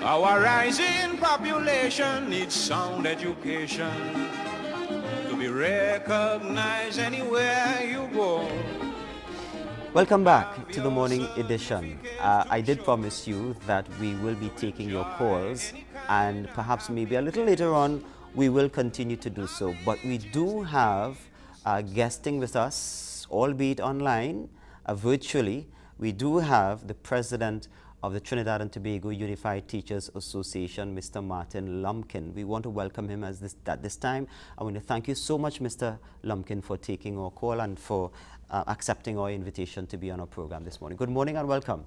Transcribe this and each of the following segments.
Our rising population needs sound education to be recognized anywhere you go. Welcome back to the morning edition. I did promise you that we will be taking your calls, and perhaps maybe a little later on we will continue to do so. But we do have guesting with us, albeit online, virtually. We do have the president of the Trinidad and Tobago Unified Teachers Association, Mr. Martin Lumpkin. We want to welcome him at this time. I want to thank you so much, Mr. Lumpkin, for taking our call and for accepting our invitation to be on our program this morning. Good morning and welcome.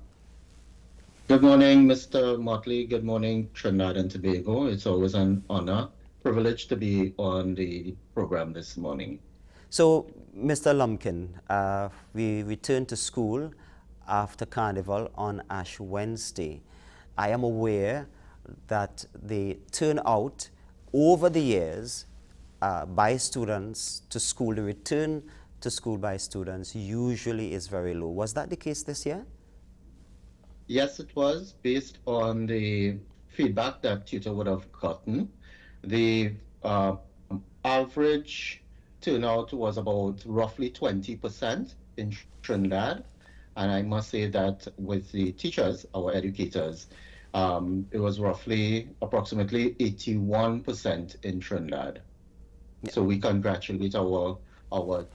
Good morning, Mr. Motley. Good morning, Trinidad and Tobago. It's always an honor, privilege to be on the program this morning. So, Mr. Lumpkin, we returned to school after Carnival on Ash Wednesday. I am aware that the turnout over the years by students to school, the return to school by students usually is very low. Was that the case this year? Yes, it was based on the feedback that TTUTA would have gotten. The average turnout was about roughly 20% in Trinidad. And I must say that with the teachers, our educators, it was approximately 81% in Trinidad. Yeah. So we congratulate our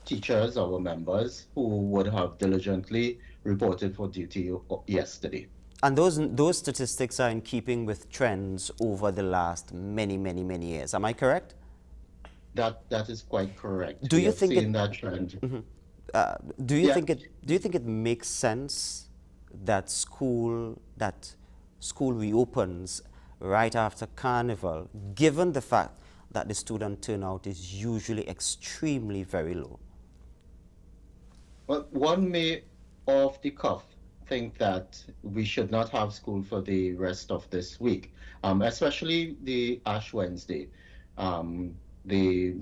teachers, our members, who would have diligently reported for duty yesterday. And those statistics are in keeping with trends over the last many years. Am I correct? That is quite correct. Do you think that trend? Mm-hmm. Do you think it makes sense that school reopens right after Carnival, given the fact that the student turnout is usually extremely very low? Well, one may off the cuff think that we should not have school for the rest of this week, especially the Ash Wednesday. The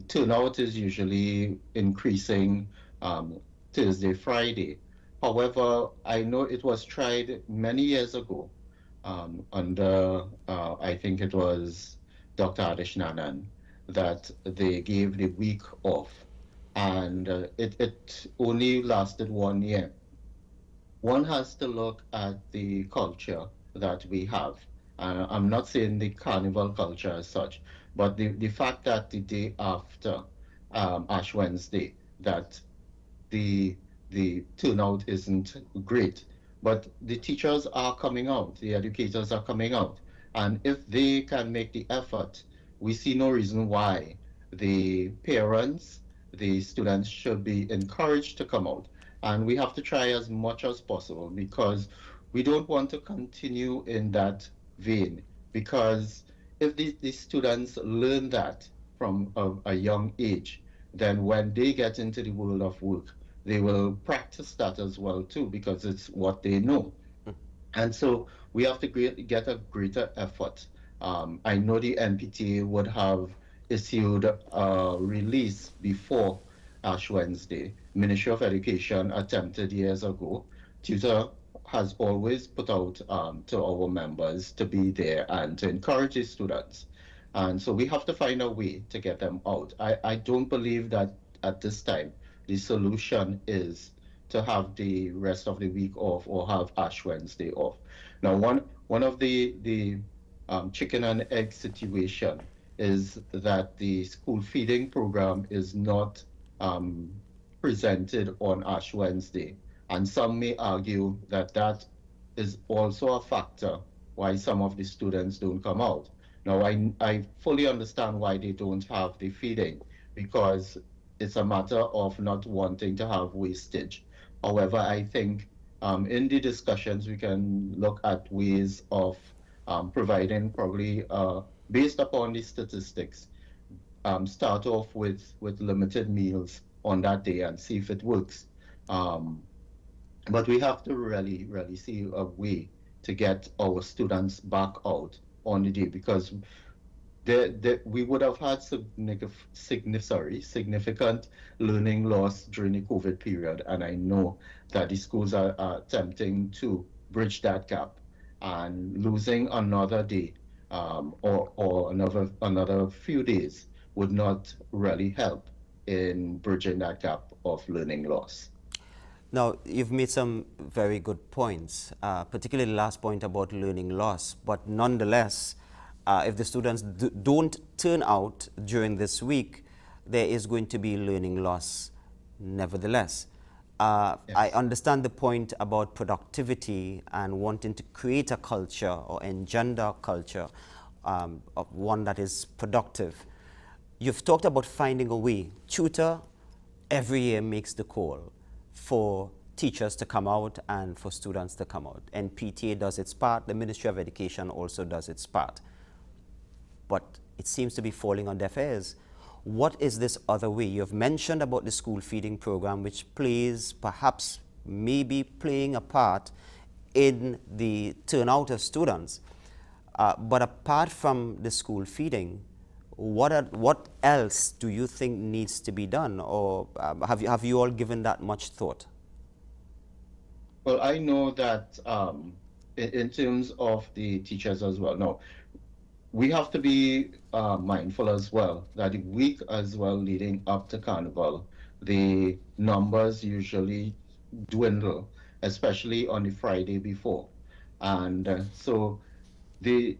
turnout is usually increasing Thursday, Friday. However, I know it was tried many years ago under, I think it was Dr. Adishnanan, that they gave the week off, and it only lasted 1 year. One has to look at the culture that we have. I'm not saying the carnival culture as such, but the fact that the day after Ash Wednesday, that the turnout isn't great, but the teachers are coming out, the educators are coming out, and if they can make the effort, we see no reason why the parents, the students should be encouraged to come out. And we have to try as much as possible, because we don't want to continue in that vein, because if the students learn that from a young age, then when they get into the world of work, they will practice that as well too, because it's what they know. And so we have to get a greater effort. I know the NPTA would have issued a release before Ash Wednesday. Ministry of Education attempted years ago. TTUTA has always put out to our members to be there and to encourage the students. And so we have to find a way to get them out. I don't believe that at this time the solution is to have the rest of the week off or have Ash Wednesday off. Now, one of the chicken and egg situation is that the school feeding program is not presented on Ash Wednesday. And some may argue that that is also a factor why some of the students don't come out. Now, I fully understand why they don't have the feeding, because it's a matter of not wanting to have wastage. However, I think in the discussions, we can look at ways of providing, probably based upon the statistics, start off with limited meals on that day and see if it works. But we have to really see a way to get our students back out on the day, because we would have had significant learning loss during the COVID period. And I know that the schools are attempting to bridge that gap. and losing another day or another few days would not really help in bridging that gap of learning loss. Now, you've made some very good points, particularly the last point about learning loss. But nonetheless, if the students don't turn out during this week, there is going to be learning loss nevertheless. I Yes. understand the point about productivity and wanting to create a culture or engender a culture of one that is productive. You've talked about finding a way. Tutor every year makes the call for teachers to come out and for students to come out. And PTA does its part, the Ministry of Education also does its part. But it seems to be falling on deaf ears. What is this other way? You've mentioned about the school feeding program, which plays, perhaps, maybe playing a part in the turnout of students. But apart from the school feeding, what else do you think needs to be done? Or have you all given that much thought? Well, I know that in terms of the teachers as well. Now, we have to be mindful as well that the week as well leading up to Carnival, the numbers usually dwindle, especially on the Friday before. And so the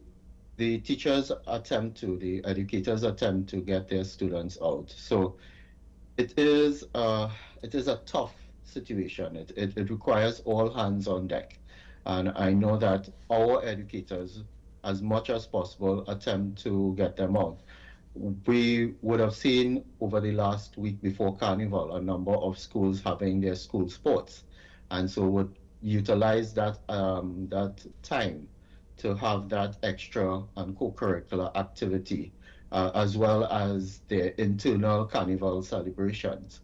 the teachers attempt to, the educators attempt to get their students out. So it is a tough situation. It requires all hands on deck. And I know that our educators, as much as possible, attempt to get them out. We would have seen over the last week before Carnival a number of schools having their school sports, and so would utilize that time to have that extra and co-curricular activity, as well as their internal Carnival celebrations,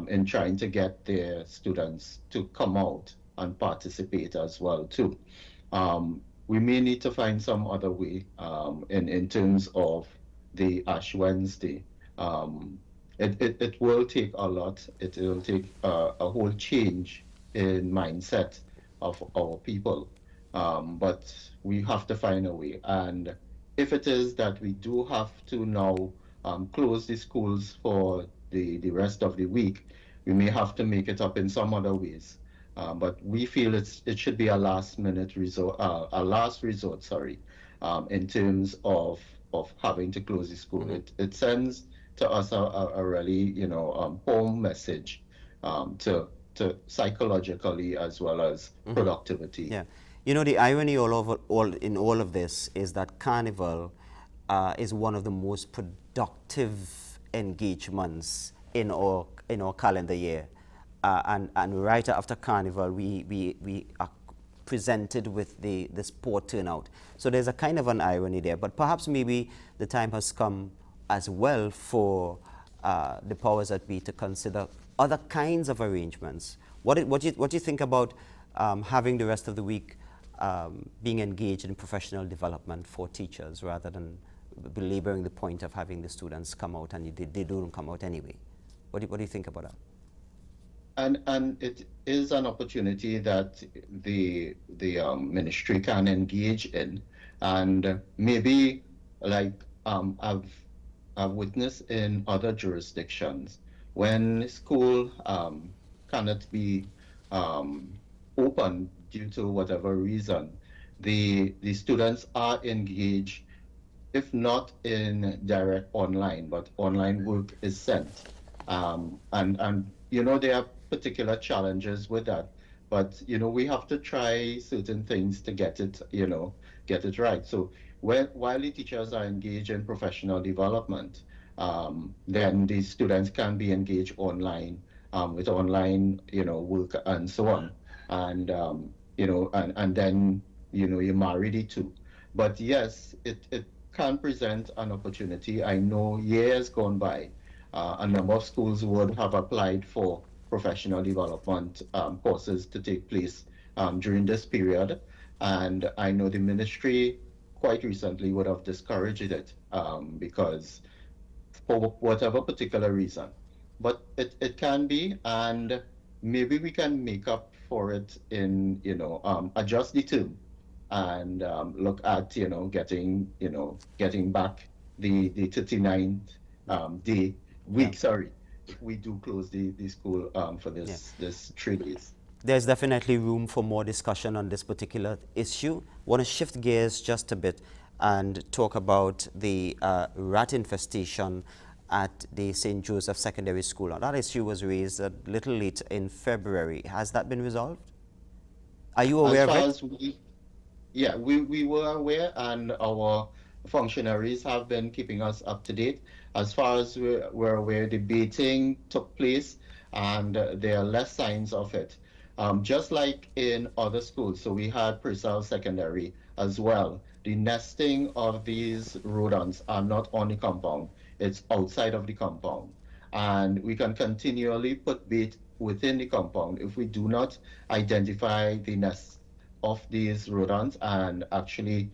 in trying to get their students to come out and participate as well too. We may need to find some other way in terms of the Ash Wednesday. Um, it will take a lot. It will take a whole change in mindset of our people. But we have to find a way. And if it is that we do have to now close the schools for the rest of the week, we may have to make it up in some other ways. But we feel it should be a last minute resort, a last resort, sorry, in terms of having to close the school. It sends to us a really, home message, to psychologically as well as productivity. Yeah. You know, the irony in all of this is that Carnival is one of the most productive engagements in our calendar year. And right after Carnival, we are presented with the sport turnout. So there's a kind of an irony there. But perhaps maybe the time has come as well for the powers that be to consider other kinds of arrangements. What do you think about having the rest of the week being engaged in professional development for teachers rather than belaboring the point of having the students come out and they don't come out anyway? What do you think about that? And it is an opportunity that the ministry can engage in, and maybe like I've witnessed in other jurisdictions when school cannot be um, open due to whatever reason, the students are engaged, if not in direct online, but online work is sent. And there are particular challenges with that. But we have to try certain things to get it right. So while the teachers are engaged in professional development, then the students can be engaged online, with online, work and so on. And then you marry the two. But yes, it can present an opportunity. I know years gone by, a number of schools would have applied for professional development courses to take place during this period. And I know the ministry quite recently would have discouraged it, because for whatever particular reason. But it can be, and maybe we can make up for it in, adjust the term and look at, getting back the 39th day, Yeah. week, sorry, if we do close the school for Yeah. this 3 days. There's definitely room for more discussion on this particular issue. Want to shift gears just a bit and talk about the rat infestation at the St. Joseph Secondary School. Now, that issue was raised a little late in February. Has that been resolved? Are you As aware of far it? as Yeah, we were aware, and our functionaries have been keeping us up to date. As far as we're aware, the baiting took place, and there are less signs of it. Just like in other schools, so we had Purcell Secondary as well. The nesting of these rodents are not on the compound, it's outside of the compound. And we can continually put bait within the compound. If we do not identify the nest of these rodents and actually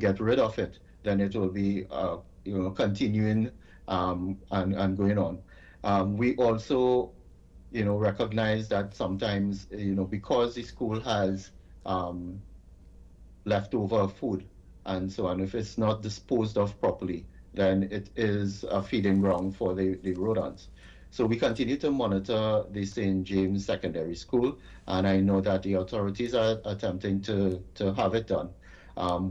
get rid of it, then it will be continuing and going on. We also recognize that sometimes because the school has um, leftover food and so on. If it's not disposed of properly, then it is a feeding ground for the rodents. So we continue to monitor the St. James Secondary School, and I know that the authorities are attempting to have it done.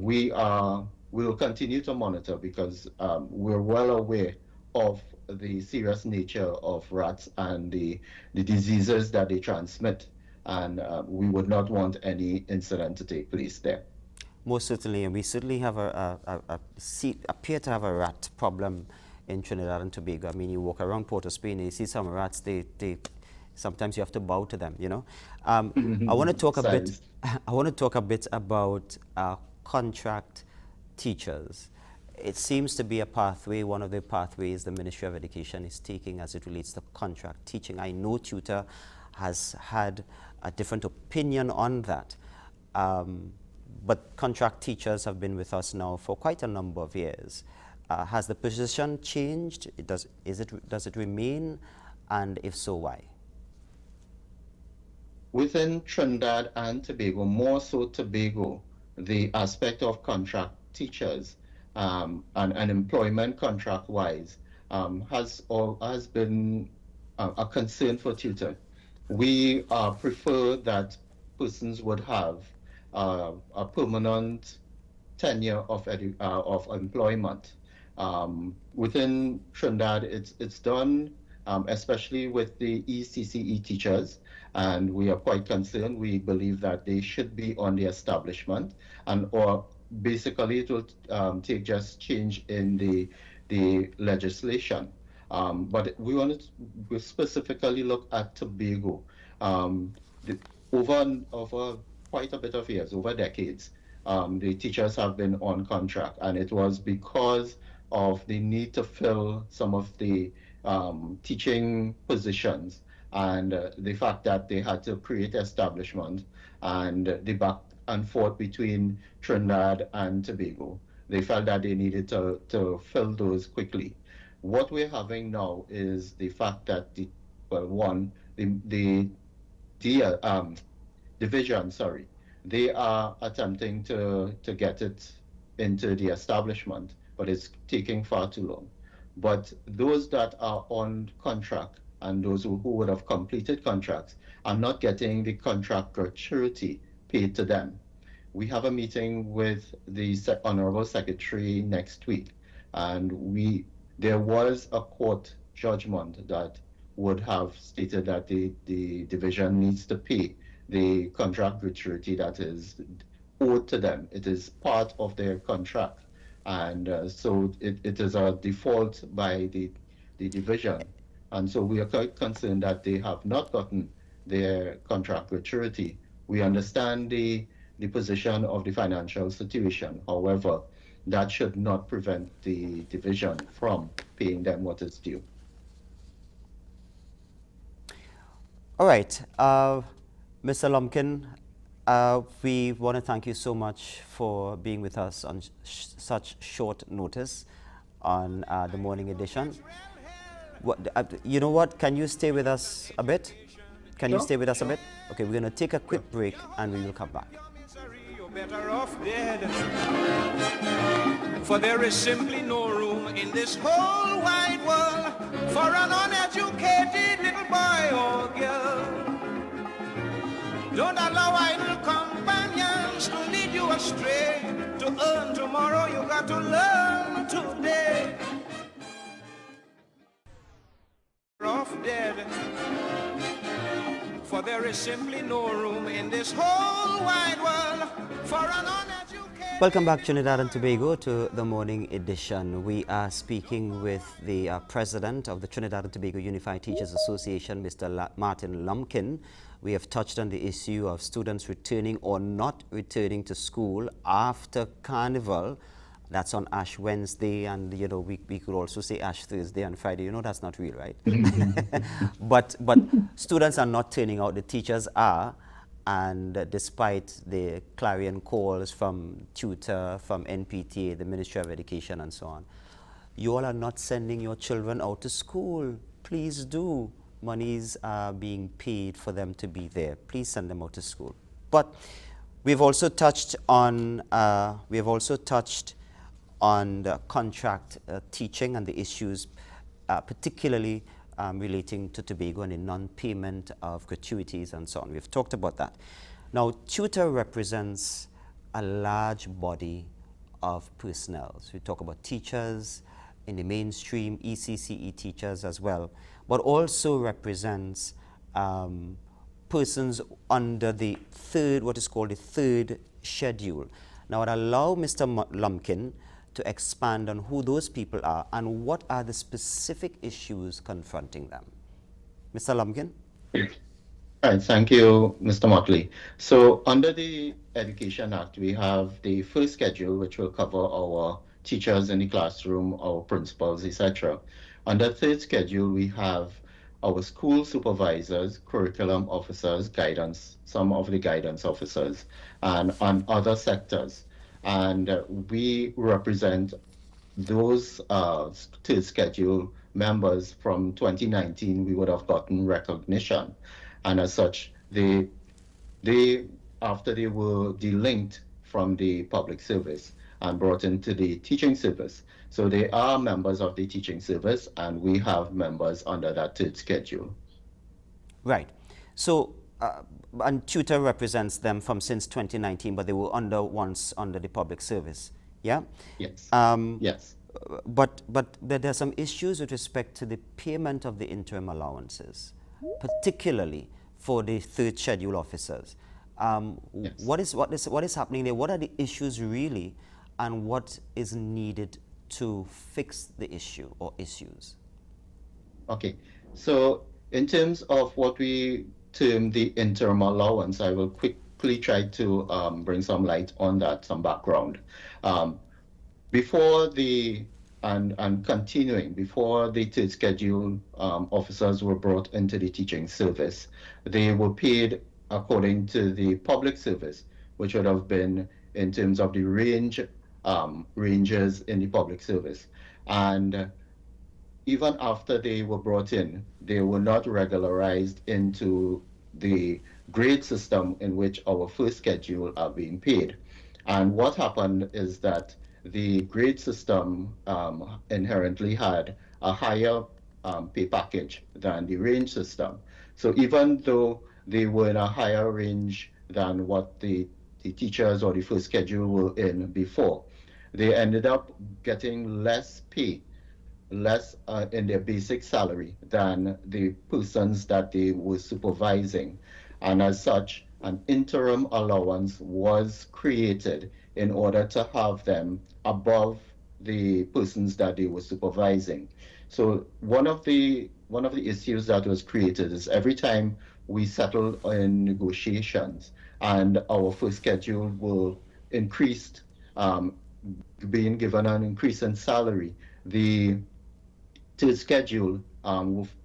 We will continue to monitor because we're well aware of the serious nature of rats and the diseases that they transmit, and we would not want any incident to take place there. Most certainly, and we certainly have appear to have a rat problem in Trinidad and Tobago. I mean, you walk around Port of Spain and you see some rats, sometimes you have to bow to them, you know. I want to talk a bit, Size. I want to talk a bit about contract teachers. It seems to be a pathway, one of the pathways the Ministry of Education is taking as it relates to contract teaching. I know TTUTA has had a different opinion on that. But contract teachers have been with us now for quite a number of years. Has the position changed? Does it remain? And if so, why? Within Trinidad and Tobago, more so Tobago, the aspect of contract teachers and employment contract wise has been a concern for tutor. We prefer that persons would have a permanent tenure of employment. Within Trinidad, it's done, especially with the ECCE teachers, and we are quite concerned. We believe that they should be on the establishment, and or basically it will take just change in the legislation. But we want to specifically look at Tobago. The, over quite a bit of years, over decades, the teachers have been on contract, and it was because of the need to fill some of the teaching positions and the fact that they had to create establishment and the back and forth between Trinidad and Tobago. They felt that they needed to fill those quickly. What we're having now is the fact that the division, sorry, they are attempting to get it into the establishment, but it's taking far too long. But those that are on contract and those who would have completed contracts are not getting the contract gratuity paid to them. We have a meeting with the Honorable Secretary next week, and there was a court judgment that would have stated that the division needs to pay the contract gratuity that is owed to them. It is part of their contract, and so it is a default by the division. And so we are quite concerned that they have not gotten their contract gratuity. We understand the position of the financial situation. However, that should not prevent the division from paying them what is due. All right. Mr. Lumpkin, we want to thank you so much for being with us on such short notice on the morning edition. You know what? Can you stay with us a bit? Can you Sure, stay with us a sure. bit? Okay, we're going to take a quick break and we will come back. better off dead. For there is simply no room in this whole wide world for an uneducated little boy or girl. Don't allow idle companions to lead you astray. To earn tomorrow, you got to learn today. Off dead. For there is simply no room in this whole wide world for an uneducated... Welcome back, Trinidad and Tobago, to the morning edition. We are speaking with the president of the Trinidad and Tobago Unified Teachers Association, Mr. Martin Lumpkin. We have touched on the issue of students returning or not returning to school after Carnival. That's on Ash Wednesday, and you know we could also say Ash Thursday and Friday. You know that's not real, right? but students are not turning out. The teachers are, and despite the clarion calls from TTUTA, from NPTA, the Ministry of Education, and so on, you all are not sending your children out to school. Please do. Monies are being paid for them to be there. Please send them out to school. But we've also touched on the contract teaching and the issues particularly relating to Tobago and the non-payment of gratuities and so on. We've talked about that. Now, TTUTA represents a large body of personnel. So we talk about teachers in the mainstream, ECCE teachers as well, but also represents persons under the third, what is called the third schedule. Now, I'd allow Mr. Lumpkin to expand on who those people are and what are the specific issues confronting them. Mr. Lumpkin? Right, thank you, Mr. Motley. So under the Education Act, we have the first schedule, which will cover our teachers in the classroom, our principals, etc. Under third schedule, we have our school supervisors, curriculum officers, guidance, some of the guidance officers, and on other sectors. And we represent those third schedule members. From 2019, we would have gotten recognition. And as such, they after they were delinked from the public service and brought into the teaching service. So they are members of the teaching service, and we have members under that third schedule. Right. So, and TTUTA represents them from since 2019, but they were once under the public service. Yeah? Yes. Yes. But there are some issues with respect to the payment of the interim allowances, particularly for the third schedule officers. Yes. What is happening there? What are the issues really, and what is needed to fix the issue or issues? Okay, so in terms of what we term the interim allowance, I will quickly try to bring some light on that, some background. Before the third schedule officers were brought into the teaching service, they were paid according to the public service, which would have been in terms of the ranges in the public service. And even after they were brought in, they were not regularized into the grade system in which our first schedule are being paid. And what happened is that the grade system inherently had a higher pay package than the range system. So even though they were in a higher range than what the teachers or the first schedule were in before, they ended up getting less pay, less in their basic salary than the persons that they were supervising. And as such, an interim allowance was created in order to have them above the persons that they were supervising. So one of the issues that was created is every time we settled in negotiations and our first schedule were increased, being given an increase in salary, the third schedule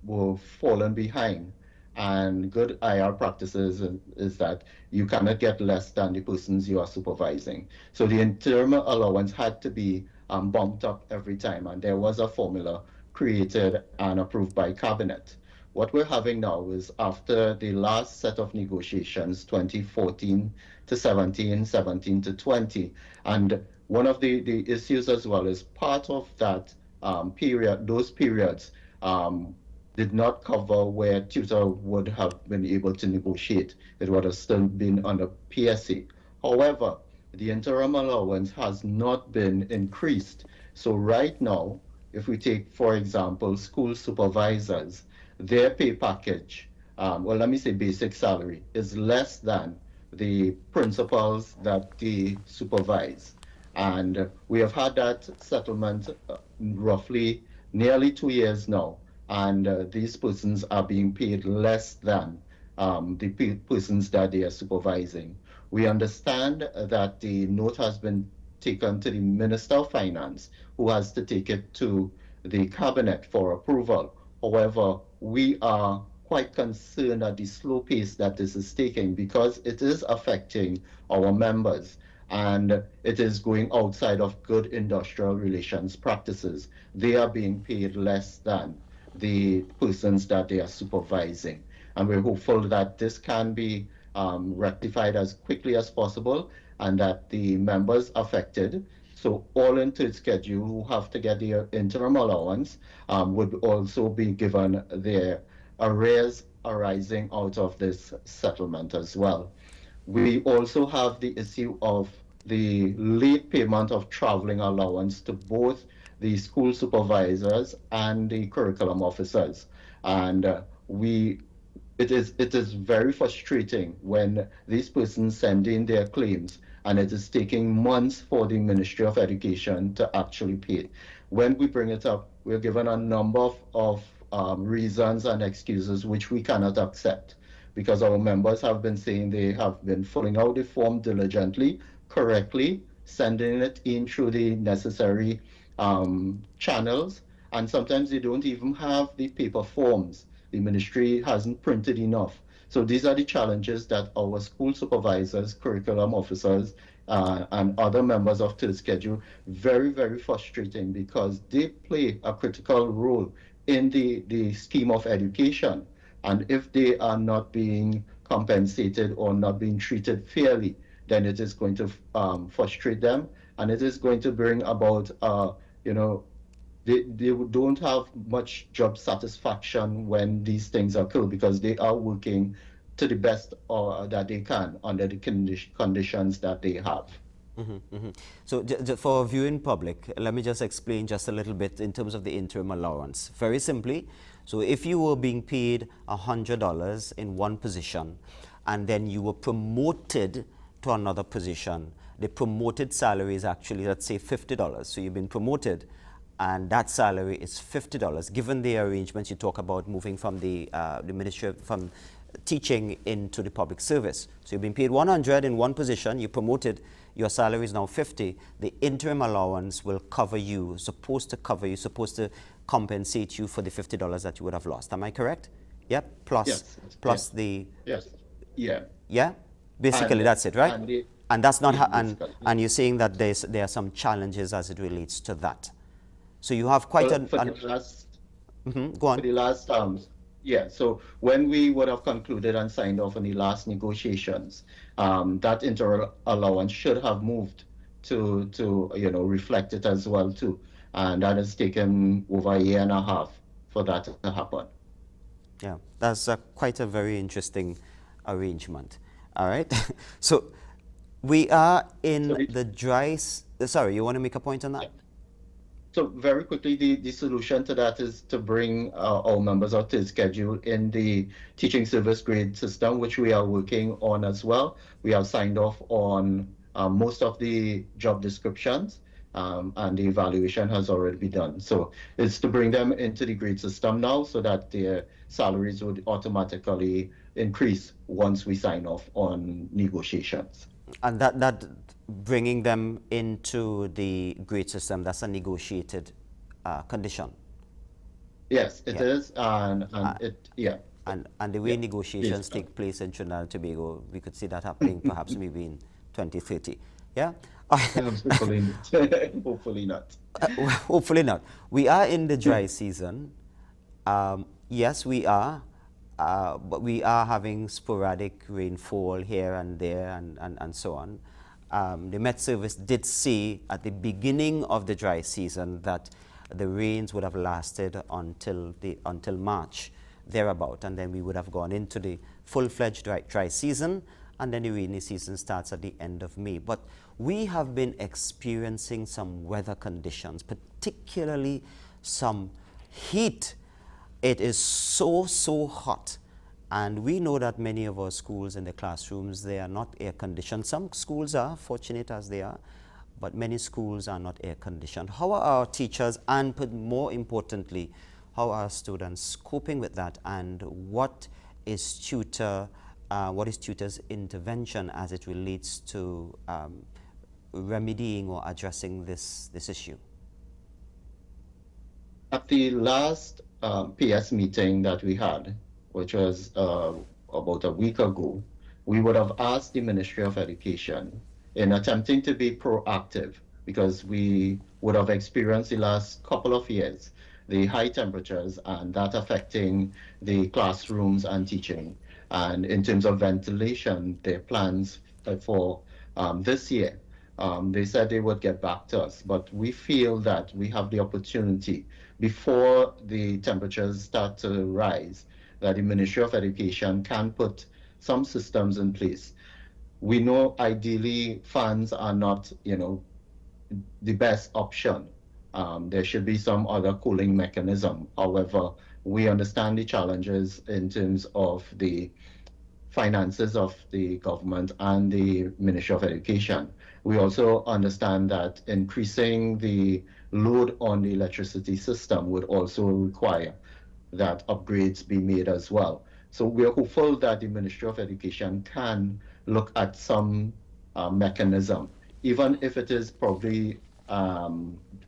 were fallen behind. And good IR practices is that you cannot get less than the persons you are supervising. So the interim allowance had to be bumped up every time, and there was a formula created and approved by cabinet, What we're having now is after the last set of negotiations, 2014 to 17, 17 to 20. And one of the issues as well is part of that period, those periods did not cover where TUTA would have been able to negotiate. It would have still been under PSA. However, the interim allowance has not been increased. So right now, if we take, for example, school supervisors, their pay package, well, let me say basic salary, is less than the principals that they supervise. And we have had that settlement roughly nearly 2 years now. And these persons are being paid less than the persons that they are supervising. We understand that the note has been taken to the Minister of Finance, who has to take it to the Cabinet for approval. However, we are quite concerned at the slow pace that this is taking because it is affecting our members and it is going outside of good industrial relations practices. They are being paid less than the persons that they are supervising. And we're hopeful that this can be rectified as quickly as possible and that the members affected, so all into schedule who have to get their interim allowance, would also be given their arrears arising out of this settlement as well. We also have the issue of the late payment of traveling allowance to both the school supervisors and the curriculum officers. And it is very frustrating when these persons send in their claims and it is taking months for the Ministry of Education to actually pay it. When we bring it up, we're given a number of reasons and excuses which we cannot accept because our members have been saying they have been filling out the form diligently, correctly, sending it in through the necessary channels, and sometimes they don't even have the paper forms. The ministry hasn't printed enough. So these are the challenges that our school supervisors, curriculum officers, and other members of TIL schedule, very, very frustrating because they play a critical role in the scheme of education. And if they are not being compensated or not being treated fairly, then it is going to frustrate them, and it is going to bring about, they don't have much job satisfaction when these things occur because they are working to the best that they can under the conditions that they have. So for viewing public, let me just explain just a little bit in terms of the interim allowance. Very simply, so if you were being paid $100 in one position and then you were promoted to another position, the promoted salary is actually, let's say, $50. So you've been promoted and that salary is $50. Given the arrangements you talk about moving from the ministry, from teaching into the public service. So you've been paid 100 in one position, you're promoted, your salary is now 50. The interim allowance will cover you, supposed to cover you, supposed to compensate you for the $50 that you would have lost. Am I correct? Yep. Plus, yes. plus the. Yes. Yeah. Yeah. Basically, that's it, right? And that's not and you're saying that there are some challenges as it relates to that. So you have quite go on. For the last yeah, so when we would have concluded and signed off on the last negotiations, that interim allowance should have moved to reflect it as well too, and that has taken over a year and a half for that to happen. Yeah, that's quite a very interesting arrangement. All right, so we are in the dry. Sorry, you want to make a point on that? Yeah. So very quickly, the solution to that is to bring our members out to the schedule in the teaching service grade system, which we are working on as well. We have signed off on most of the job descriptions, and the evaluation has already been done. So it's to bring them into the grade system now so that their salaries would automatically increase once we sign off on negotiations. And that bringing them into the grade system, that's a negotiated condition. Yes, it is, and And the way negotiations take place in Trinidad and Tobago, we could see that happening perhaps maybe in 2030. Yeah? Hopefully not. Hopefully not. We are in the dry season. Yes, we are. But we are having sporadic rainfall here and there and so on. The Met Service did say at the beginning of the dry season that the rains would have lasted until March, thereabout, and then we would have gone into the full-fledged dry season, and then the rainy season starts at the end of May. But we have been experiencing some weather conditions, particularly some heat. It is so hot, and we know that many of our schools in the classrooms, they are not air conditioned. Some schools are, fortunate as they are, but many schools are not air conditioned. How are our teachers, and more importantly, how are students coping with that, and what is TTUTA's intervention as it relates to remedying or addressing this issue? At the last PS meeting that we had, which was about a week ago, we would have asked the Ministry of Education, in attempting to be proactive, because we would have experienced the last couple of years the high temperatures and that affecting the classrooms and teaching. And in terms of ventilation, their plans for this year, they said they would get back to us, but we feel that we have the opportunity before the temperatures start to rise, that the Ministry of Education can put some systems in place. We know ideally fans are not, the best option. There should be some other cooling mechanism. However, we understand the challenges in terms of the finances of the government and the Ministry of Education. We also understand that increasing the load on the electricity system would also require that upgrades be made as well. So we are hopeful that the Ministry of Education can look at some mechanism, even if it is probably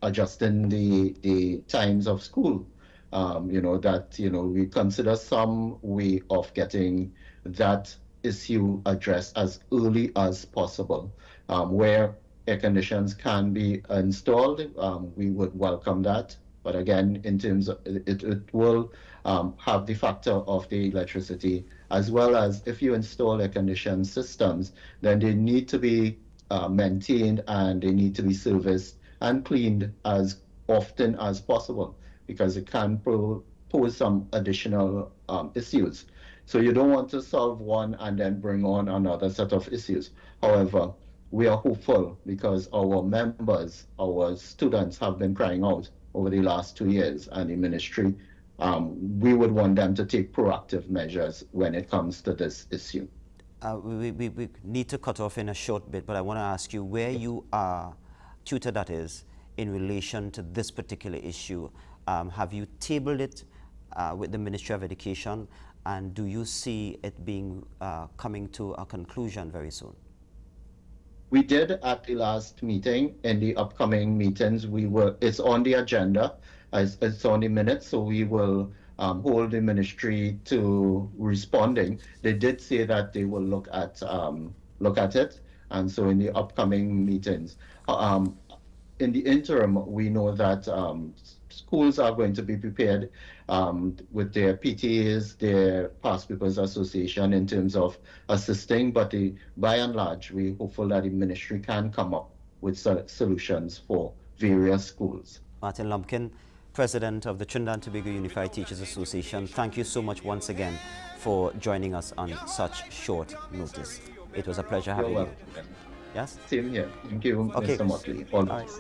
adjusting the times of school. We consider some way of getting that issue addressed as early as possible. Where air conditions can be installed, we would welcome that. But again, in terms of it will have the factor of the electricity, as well as if you install air conditioned systems, then they need to be maintained and they need to be serviced and cleaned as often as possible, because it can pose some additional issues. So you don't want to solve one and then bring on another set of issues. However, we are hopeful because our members, our students have been crying out over the last 2 years, and the ministry, we would want them to take proactive measures when it comes to this issue. We need to cut off in a short bit, but I want to ask you where you are, TTUTA that is, in relation to this particular issue. Have you tabled it with the Ministry of Education, and do you see it being coming to a conclusion very soon? We did at the last meeting. In the upcoming meetings, it's on the agenda, it's on the minutes, so we will hold the ministry to responding. They did say that they will look at it, and so in the upcoming meetings. In the interim, we know that schools are going to be prepared with their PTAs, their Past Pupils Association, in terms of assisting, but by and large, we're hopeful that the ministry can come up with solutions for various schools. Martin Lumpkin, President of the Trinidad and Tobago Unified Teachers Association, thank you so much once again for joining us on such short notice. It was a pleasure having you. Yes? Same here. Thank you, okay. Mr. Motley. All right.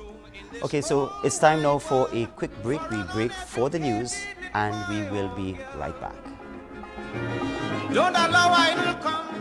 Okay, so it's time now for a quick break. We break for the news, and we will be right back. Don't allow idle come.